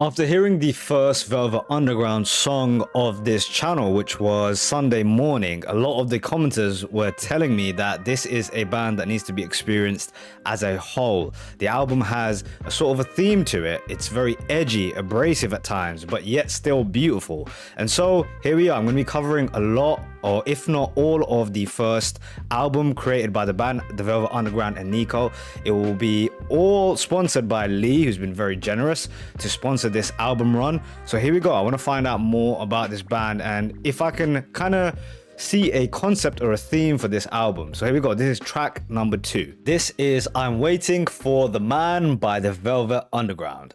After hearing the first Velvet Underground song of this channel, which was Sunday Morning, a lot of the commenters were telling me that this is a band that needs to be experienced as a whole. The album has a sort of a theme to it. It's very edgy, abrasive at times, but yet still beautiful. And so here we are. I'm going to be covering a lot, or if not all, of the first album created by the band, the Velvet Underground and Nico. It will be all sponsored by Lee, who's been very generous to sponsor this album run. So here we go. I want to find out more about this band and if I can kind of see a concept or a theme for this album. So here we go. This is track number 2. This is I'm Waiting for the Man by the Velvet Underground.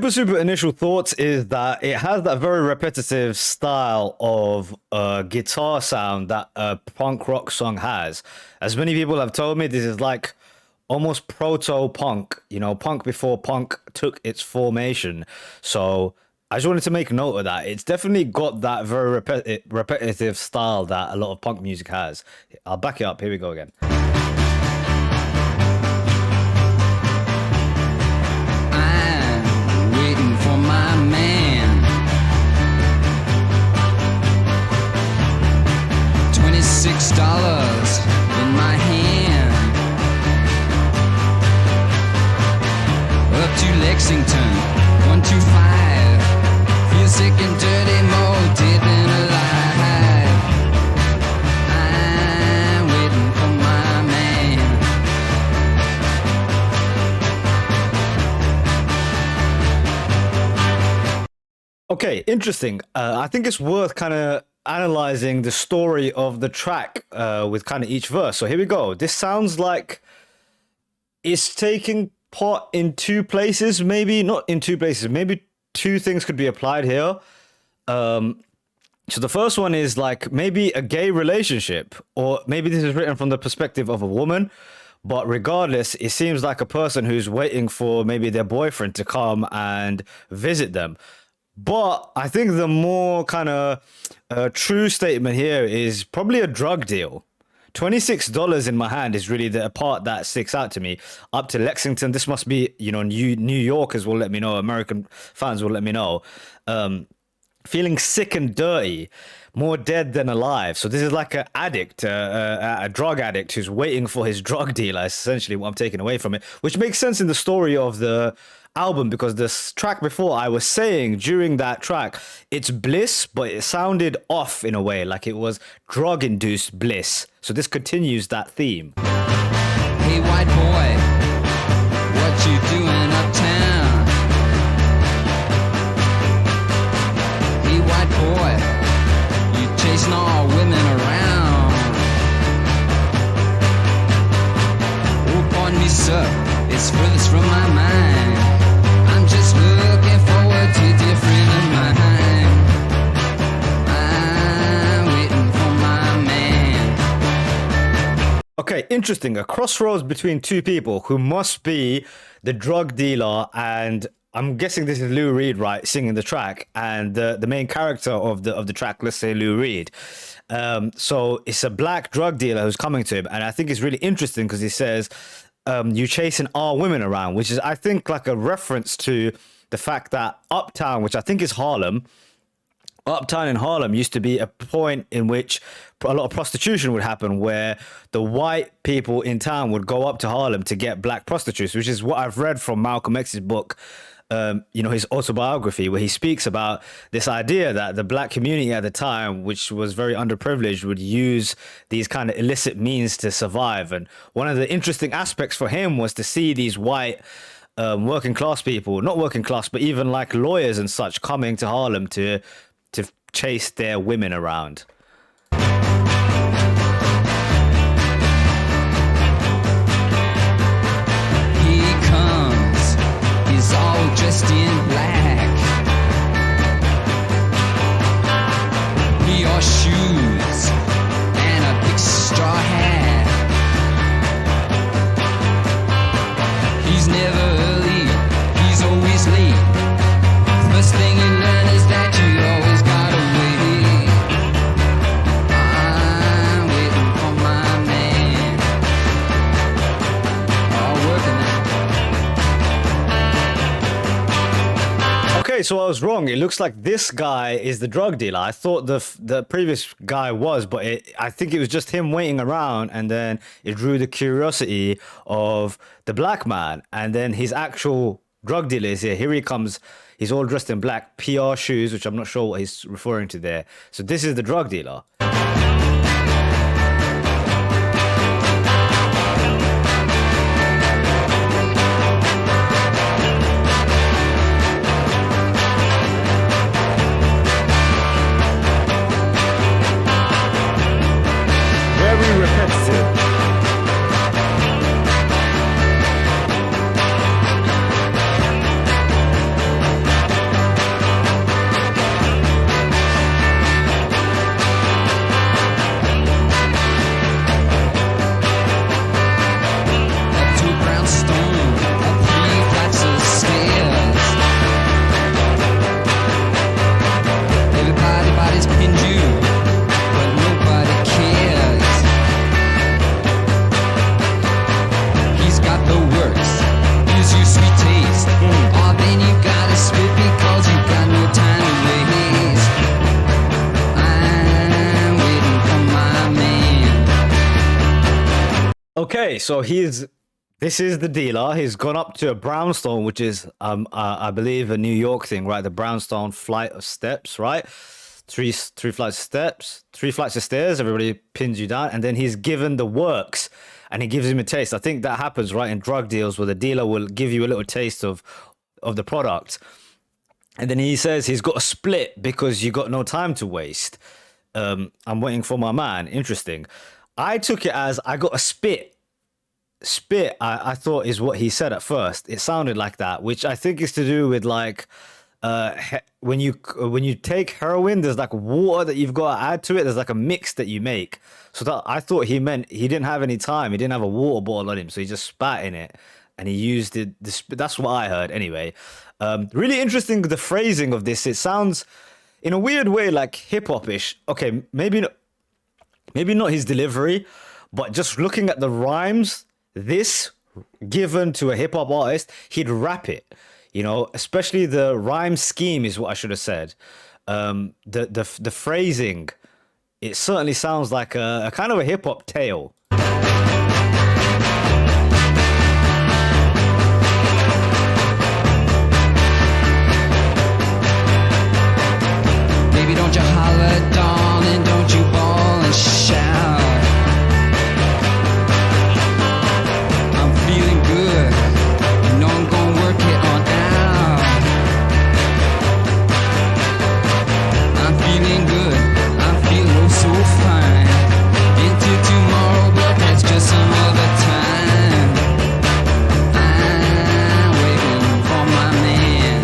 Super initial thoughts is that it has that very repetitive style of guitar sound that a punk rock song has. As many people have told me, this is like almost proto-punk, you know, punk before punk took its formation. So I just wanted to make note of that. It's definitely got that very repetitive style that a lot of punk music has. I'll back it up. Here we go again. My man, $26 in my hand, up to Lexington, 125, feel sick and dirty, more dead than alive. I'm waiting for my man. Okay, interesting. I think it's worth kind of analyzing the story of the track with kind of each verse. So here we go. This sounds like it's taking part in two places, maybe not in two places. Maybe two things could be applied here. So the first one is like maybe a gay relationship, or maybe this is written from the perspective of a woman. But regardless, it seems like a person who's waiting for maybe their boyfriend to come and visit them. But I think the more kind of true statement here is probably a drug deal. $26 in my hand is really the part that sticks out to me. Up to Lexington, this must be, you know, New Yorkers will let me know, American fans will let me know. Feeling sick and dirty, more dead than alive. So this is like an addict, a drug addict who's waiting for his drug dealer, essentially what I'm taking away from it, which makes sense in the story of the album, because this track before, I was saying during that track, it's bliss, but it sounded off in a way, like it was drug-induced bliss. So this continues that theme. Hey white boy, what you doing uptown? Hey white boy, you chasing all women around. Oh, pardon me sir, it's furthest from my mind. I'm just looking forward to different of mine. I'm waiting for my man. Okay, interesting. A crossroads between two people who must be the drug dealer and I'm guessing this is Lou Reed, right, singing the track, and the main character of the track, let's say Lou Reed. So it's a black drug dealer who's coming to him, and I think it's really interesting because he says, you chasing all women around, which is, I think, like a reference to the fact that Uptown, which I think is Harlem, Uptown in Harlem used to be a point in which a lot of prostitution would happen, where the white people in town would go up to Harlem to get black prostitutes, which is what I've read from Malcolm X's book, you know, his autobiography, where he speaks about this idea that the black community at the time, which was very underprivileged, would use these kind of illicit means to survive. And one of the interesting aspects for him was to see these white working class people, not working class, but even like lawyers and such, coming to Harlem to chase their women around. He comes, he's all dressed in black. He wore shoes and a big straw hat. Okay, so I was wrong. It looks like this guy is the drug dealer. I thought the previous guy was, but I think it was just him waiting around, and then it drew the curiosity of the black man, and then his actual drug dealer is here. Here he comes. He's all dressed in black, PR shoes, which I'm not sure what he's referring to there. So this is the drug dealer. Very repetitive. Up to a brownstone, up 3 flights of stairs. Everybody's pinned you, but nobody cares. He's got the works, gives you sweet taste. Oh, then you gotta spit because you got no time to waste. I'm waiting for my man. Okay, so this is the dealer. He's gone up to a brownstone, which is I believe a New York thing, right? The brownstone flight of steps, right? Three flights of steps, 3 flights of stairs. Everybody pins you down, and then he's given the works, and he gives him a taste. I think that happens right in drug deals, where the dealer will give you a little taste of the product, and then he says he's got a split because you got no time to waste. I'm waiting for my man. Interesting. I took it as I got a spit. I thought is what he said at first. It sounded like that, which I think is to do with like when you take heroin, there's like water that you've got to add to it. There's like a mix that you make. So that I thought he meant he didn't have any time. He didn't have a water bottle on him, so he just spat in it and he used it. That's what I heard anyway. Really interesting, the phrasing of this. It sounds in a weird way like hip hop ish. Okay, maybe not his delivery, but just looking at the rhymes, this given to a hip hop artist, he'd rap it. You know, especially the rhyme scheme is what I should have said. The phrasing, it certainly sounds like a kind of a hip hop tale. Baby, don't you holler, darling, don't you bawl and shout. I'm feeling good, you know I'm gonna work it on out. I'm feeling good, I'm feeling oh so fine. Into tomorrow, but that's just some other time. I'm waiting for my man.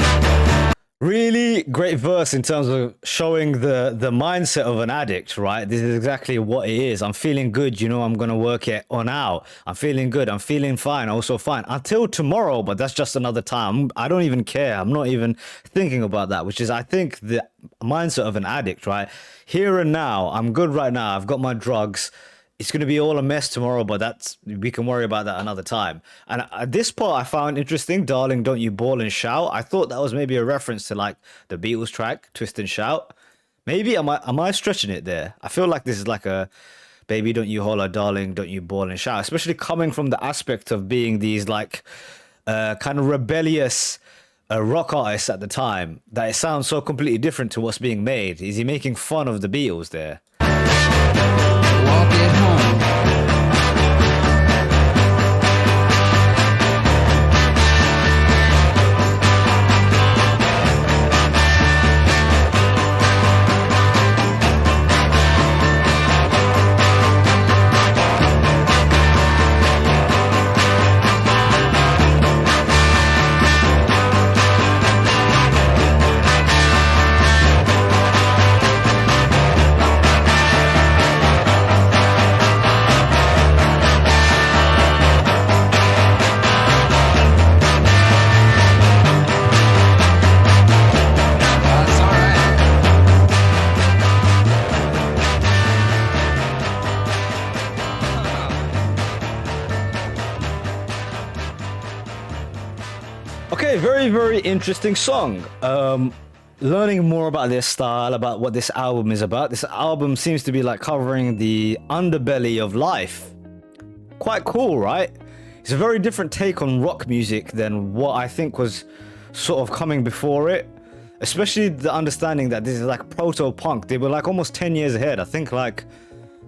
Really great verse in terms of showing the mindset of an addict, right? This is exactly what it is. I'm feeling good, you know, I'm gonna work it on out. I'm feeling good, I'm feeling fine, also fine. Until tomorrow, but that's just another time. I don't even care. I'm not even thinking about that, which is, I think, the mindset of an addict, right? Here and now, I'm good right now. I've got my drugs. It's going to be all a mess tomorrow, but we can worry about that another time. And this part I found interesting. Darling, don't you bawl and shout. I thought that was maybe a reference to like the Beatles track, Twist and Shout. Maybe am I stretching it there? I feel like this is like a baby, don't you holler, darling, don't you bawl and shout. Especially coming from the aspect of being these like kind of rebellious rock artists at the time, that it sounds so completely different to what's being made. Is he making fun of the Beatles there? Walk it home. Okay, very, very interesting song. Learning more about their style, about what this album is about. This album seems to be like covering the underbelly of life. Quite cool, right? It's a very different take on rock music than what I think was sort of coming before it. Especially the understanding that this is like proto-punk. They were like almost 10 years ahead. I think like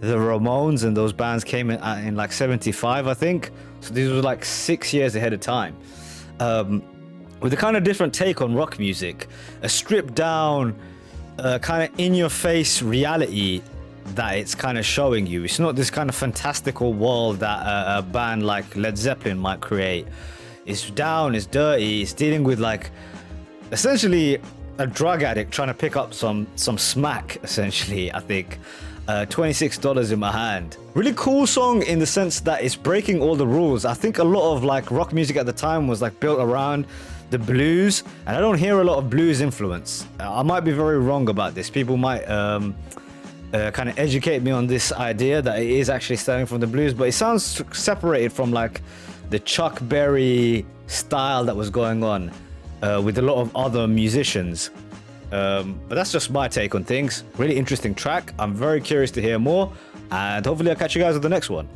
the Ramones and those bands came in like 75, I think. So these were like 6 years ahead of time. With a kind of different take on rock music, a stripped down, kind of in your face reality that it's kind of showing you. It's not this kind of fantastical world that a band like Led Zeppelin might create. It's down, it's dirty, it's dealing with like essentially a drug addict trying to pick up some smack, essentially, I think. $26 in my hand. Really cool song in the sense that it's breaking all the rules. I think a lot of like rock music at the time was like built around the blues, and I don't hear a lot of blues influence. I might be very wrong about this. People might kind of educate me on this idea that it is actually stemming from the blues, but it sounds separated from like the Chuck Berry style that was going on with a lot of other musicians. But that's just my take on things. Really interesting track. I'm very curious to hear more, and hopefully I'll catch you guys with the next one.